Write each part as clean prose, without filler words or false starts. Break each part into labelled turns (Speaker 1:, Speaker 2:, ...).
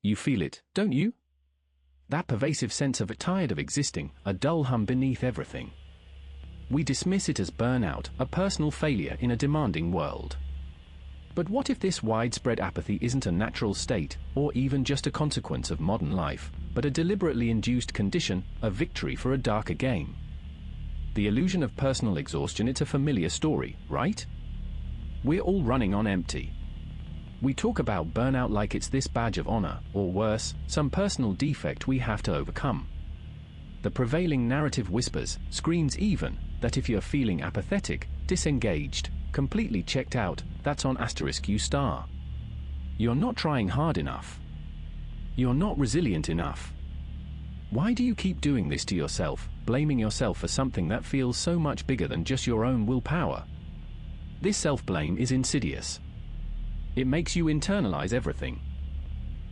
Speaker 1: You feel it, don't you? That pervasive sense of tired of existing, a dull hum beneath everything. We dismiss it as burnout, a personal failure in a demanding world. But what if this widespread apathy isn't a natural state, or even just a consequence of modern life, but a deliberately induced condition, a victory for a darker game? The illusion of personal exhaustion, it's a familiar story, right? We're all running on empty. We talk about burnout like it's this badge of honor, or worse, some personal defect we have to overcome. The prevailing narrative whispers, screams even, that if you're feeling apathetic, disengaged, completely checked out, that's on *U star. You're not trying hard enough. You're not resilient enough. Why do you keep doing this to yourself, blaming yourself for something that feels so much bigger than just your own willpower? This self-blame is insidious. It makes you internalize everything.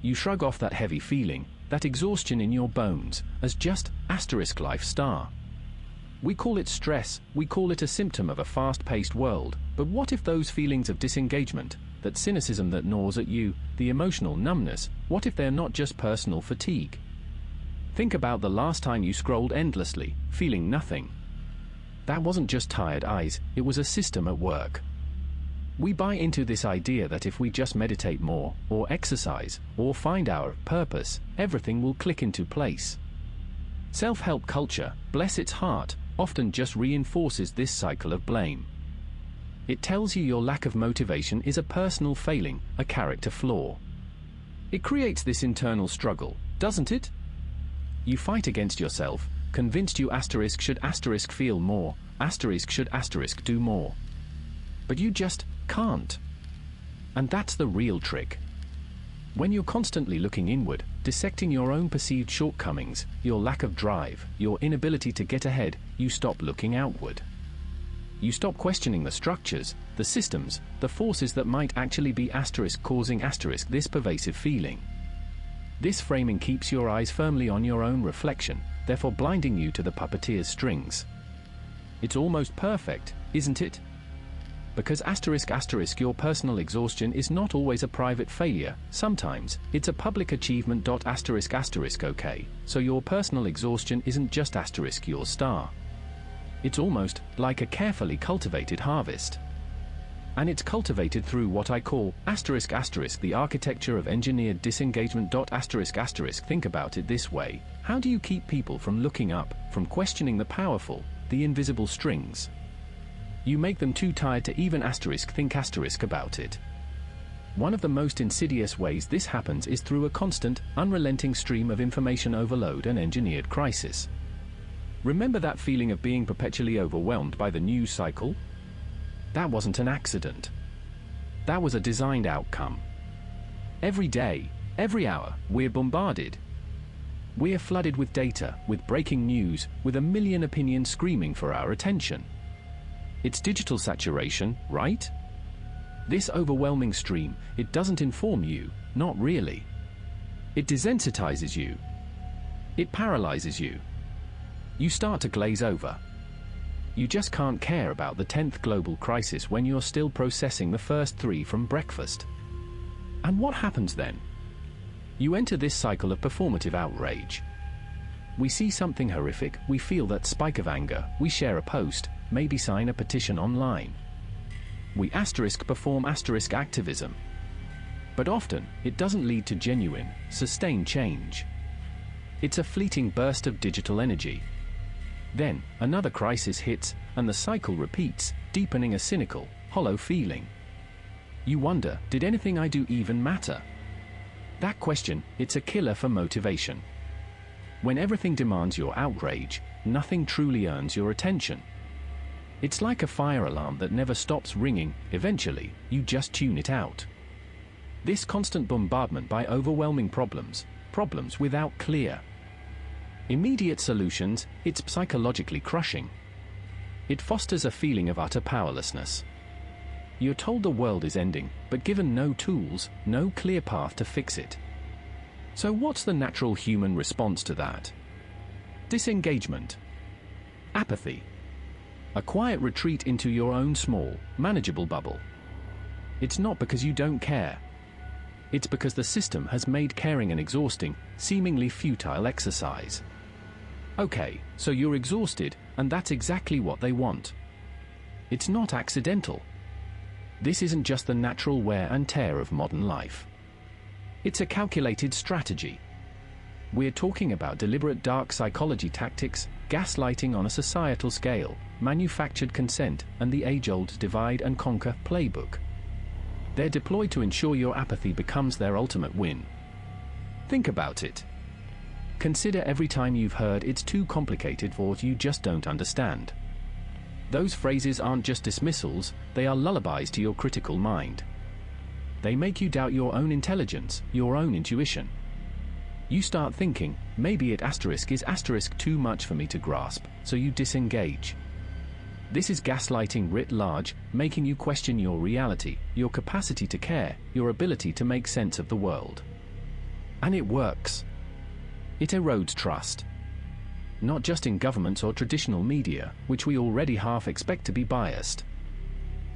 Speaker 1: You shrug off that heavy feeling, that exhaustion in your bones, as just *life star. We call it stress, we call it a symptom of a fast-paced world, but what if those feelings of disengagement, that cynicism that gnaws at you, the emotional numbness, what if they're not just personal fatigue? Think about the last time you scrolled endlessly, feeling nothing. That wasn't just tired eyes, it was a system at work. We buy into this idea that if we just meditate more, or exercise, or find our purpose, everything will click into place. Self-help culture, bless its heart, often just reinforces this cycle of blame. It tells you your lack of motivation is a personal failing, a character flaw. It creates this internal struggle, doesn't it? You fight against yourself, convinced you should feel more, should do more. But you just can't. And that's the real trick. When you're constantly looking inward, dissecting your own perceived shortcomings, your lack of drive, your inability to get ahead, you stop looking outward. You stop questioning the structures, the systems, the forces that might actually be causing this pervasive feeling. This framing keeps your eyes firmly on your own reflection, therefore blinding you to the puppeteer's strings. It's almost perfect, isn't it? Because your personal exhaustion is not always a private failure, sometimes, it's a public achievement. Okay, so your personal exhaustion isn't just your star. It's almost like a carefully cultivated harvest. And it's cultivated through what I call the architecture of engineered disengagement. Think about it this way: how do you keep people from looking up, from questioning the powerful, the invisible strings? You make them too tired to even think about it. One of the most insidious ways this happens is through a constant, unrelenting stream of information overload and engineered crisis. Remember that feeling of being perpetually overwhelmed by the news cycle? That wasn't an accident. That was a designed outcome. Every day, every hour, we're bombarded. We're flooded with data, with breaking news, with a million opinions screaming for our attention. It's digital saturation, right? This overwhelming stream, it doesn't inform you, not really. It desensitizes you. It paralyzes you. You start to glaze over. You just can't care about the 10th global crisis when you're still processing the first 3 from breakfast. And what happens then? You enter this cycle of performative outrage. We see something horrific, we feel that spike of anger, we share a post, maybe sign a petition online. We perform activism. But often, it doesn't lead to genuine, sustained change. It's a fleeting burst of digital energy. Then, another crisis hits, and the cycle repeats, deepening a cynical, hollow feeling. You wonder, did anything I do even matter? That question, it's a killer for motivation. When everything demands your outrage, nothing truly earns your attention. It's like a fire alarm that never stops ringing. Eventually, you just tune it out. This constant bombardment by overwhelming problems without clear, immediate solutions, it's psychologically crushing. It fosters a feeling of utter powerlessness. You're told the world is ending, but given no tools, no clear path to fix it. So what's the natural human response to that? Disengagement. Apathy. A quiet retreat into your own small, manageable bubble. It's not because you don't care. It's because the system has made caring an exhausting, seemingly futile exercise. Okay, so you're exhausted, and that's exactly what they want. It's not accidental. This isn't just the natural wear and tear of modern life. It's a calculated strategy. We're talking about deliberate dark psychology tactics, gaslighting on a societal scale, manufactured consent, and the age-old divide and conquer playbook. They're deployed to ensure your apathy becomes their ultimate win. Think about it. Consider every time you've heard "it's too complicated" or "you just don't understand." Those phrases aren't just dismissals, they are lullabies to your critical mind. They make you doubt your own intelligence, your own intuition. You start thinking, maybe it is too much for me to grasp, so you disengage. This is gaslighting writ large, making you question your reality, your capacity to care, your ability to make sense of the world. And it works. It erodes trust. Not just in governments or traditional media, which we already half expect to be biased.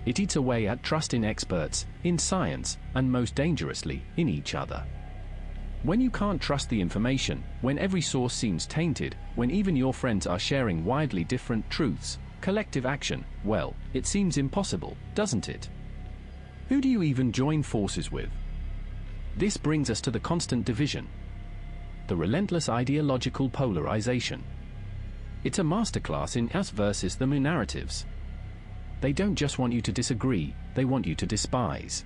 Speaker 1: It eats away at trust in experts, in science, and most dangerously, in each other. When you can't trust the information, when every source seems tainted, when even your friends are sharing widely different truths, collective action, well, it seems impossible, doesn't it? Who do you even join forces with? This brings us to the constant division. The relentless ideological polarization. It's a masterclass in us versus them narratives. They don't just want you to disagree, they want you to despise.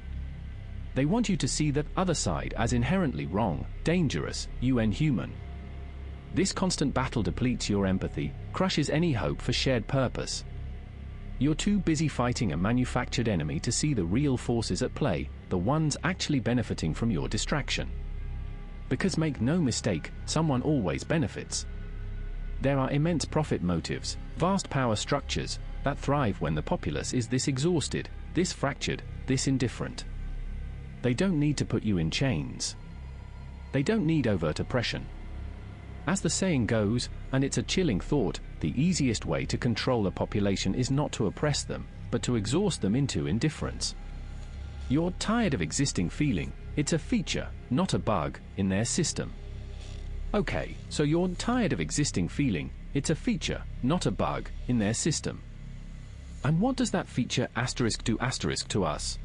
Speaker 1: They want you to see that other side as inherently wrong, dangerous, inhuman. This constant battle depletes your empathy, crushes any hope for shared purpose. You're too busy fighting a manufactured enemy to see the real forces at play, the ones actually benefiting from your distraction. Because make no mistake, someone always benefits. There are immense profit motives, vast power structures, that thrive when the populace is this exhausted, this fractured, this indifferent. They don't need to put you in chains. They don't need overt oppression. As the saying goes, and it's a chilling thought, the easiest way to control a population is not to oppress them, but to exhaust them into indifference. You're tired of existing feeling, it's a feature, not a bug, in their system. Okay, so you're tired of existing feeling, it's a feature, not a bug, in their system. And what does that feature do to us?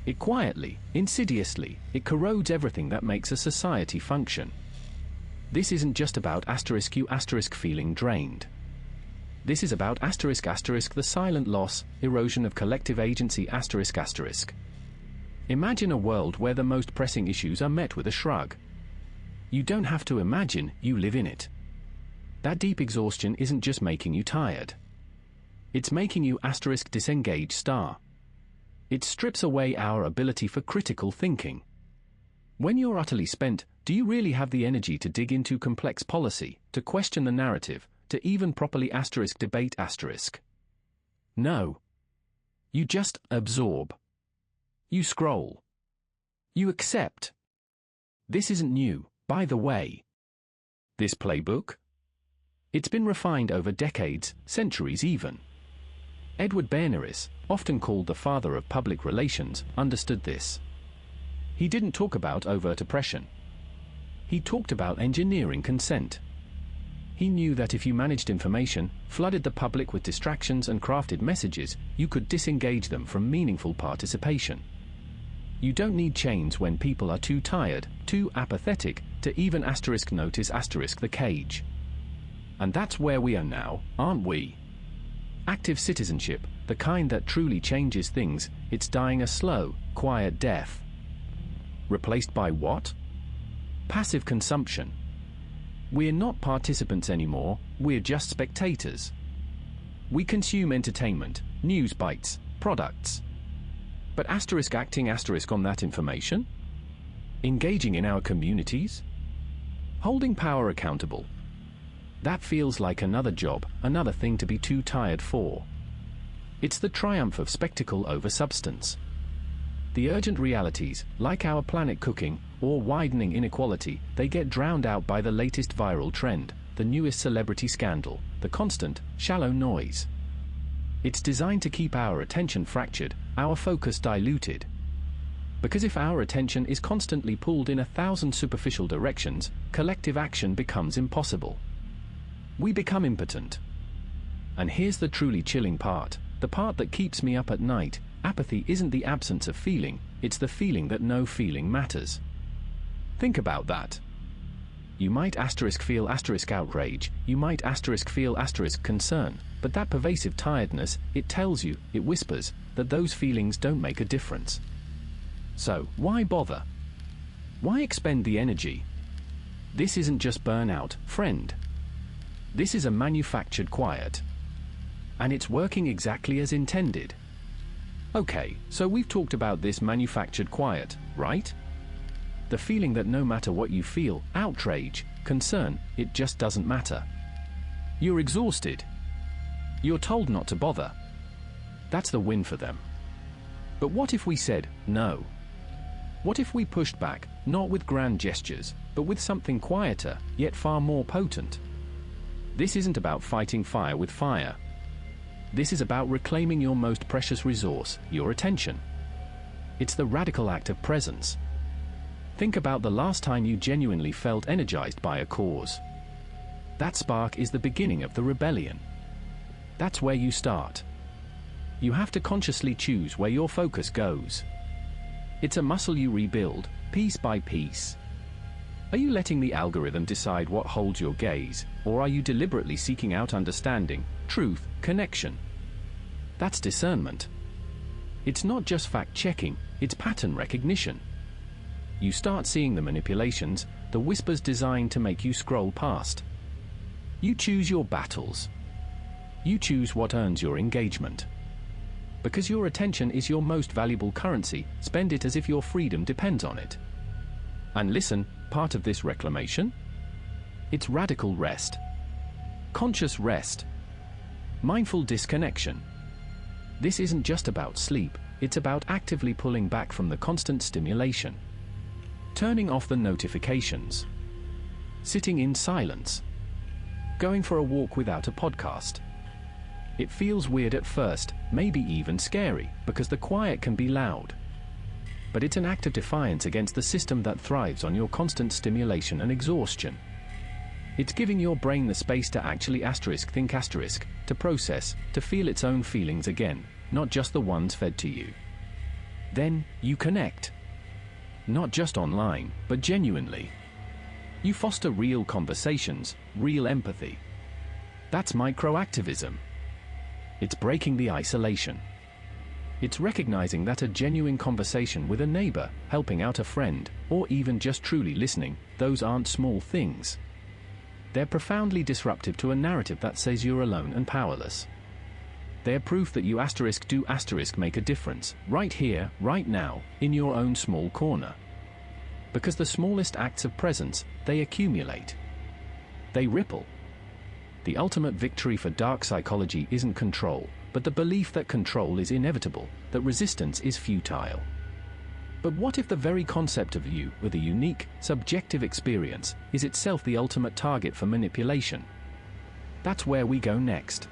Speaker 1: It quietly, insidiously, it corrodes everything that makes a society function. This isn't just about you feeling drained. This is about the silent loss, erosion of collective agency ***. Imagine a world where the most pressing issues are met with a shrug. You don't have to imagine, you live in it. That deep exhaustion isn't just making you tired. It's making you disengage ***. It strips away our ability for critical thinking. When you're utterly spent, do you really have the energy to dig into complex policy, to question the narrative, to even properly debate ***? No. You just absorb. You scroll. You accept. This isn't new, by the way. This playbook? It's been refined over decades, centuries even. Edward Bernays, often called the father of public relations, understood this. He didn't talk about overt oppression. He talked about engineering consent. He knew that if you managed information, flooded the public with distractions and crafted messages, you could disengage them from meaningful participation. You don't need chains when people are too tired, too apathetic, to even notice the cage. And that's where we are now, aren't we? Active citizenship, the kind that truly changes things, it's dying a slow, quiet death. Replaced by what? Passive consumption. We're not participants anymore, we're just spectators. We consume entertainment, news bites, products. But acting on that information? Engaging in our communities? Holding power accountable? That feels like another job, another thing to be too tired for. It's the triumph of spectacle over substance. The urgent realities, like our planet cooking, or widening inequality, they get drowned out by the latest viral trend, the newest celebrity scandal, the constant, shallow noise. It's designed to keep our attention fractured, our focus diluted. Because if our attention is constantly pulled in 1,000 superficial directions, collective action becomes impossible. We become impotent. And here's the truly chilling part, the part that keeps me up at night. Apathy isn't the absence of feeling, it's the feeling that no feeling matters. Think about that. You might feel outrage, you might feel concern, but that pervasive tiredness, it tells you, it whispers, that those feelings don't make a difference. So, why bother? Why expend the energy? This isn't just burnout, friend. This is a manufactured quiet. And it's working exactly as intended. Okay, so we've talked about this manufactured quiet, right? The feeling that no matter what you feel, outrage, concern, it just doesn't matter. You're exhausted. You're told not to bother. That's the win for them. But what if we said, no? What if we pushed back, not with grand gestures, but with something quieter, yet far more potent? This isn't about fighting fire with fire. This is about reclaiming your most precious resource, your attention. It's the radical act of presence. Think about the last time you genuinely felt energized by a cause. That spark is the beginning of the rebellion. That's where you start. You have to consciously choose where your focus goes. It's a muscle you rebuild, piece by piece. Are you letting the algorithm decide what holds your gaze, or are you deliberately seeking out understanding, truth, connection? That's discernment. It's not just fact-checking, it's pattern recognition. You start seeing the manipulations, the whispers designed to make you scroll past. You choose your battles. You choose what earns your engagement. Because your attention is your most valuable currency, spend it as if your freedom depends on it. And listen, part of this reclamation? It's radical rest. Conscious rest. Mindful disconnection. This isn't just about sleep, it's about actively pulling back from the constant stimulation. Turning off the notifications. Sitting in silence. Going for a walk without a podcast. It feels weird at first, maybe even scary, because the quiet can be loud. But it's an act of defiance against the system that thrives on your constant stimulation and exhaustion. It's giving your brain the space to actually think, to process, to feel its own feelings again, not just the ones fed to you. Then, you connect. Not just online, but genuinely. You foster real conversations, real empathy. That's microactivism. It's breaking the isolation. It's recognizing that a genuine conversation with a neighbor, helping out a friend, or even just truly listening, those aren't small things. They're profoundly disruptive to a narrative that says you're alone and powerless. They're proof that you make a difference, right here, right now, in your own small corner. Because the smallest acts of presence, they accumulate. They ripple. The ultimate victory for dark psychology isn't control, but the belief that control is inevitable, that resistance is futile. But what if the very concept of you, with a unique, subjective experience, is itself the ultimate target for manipulation? That's where we go next.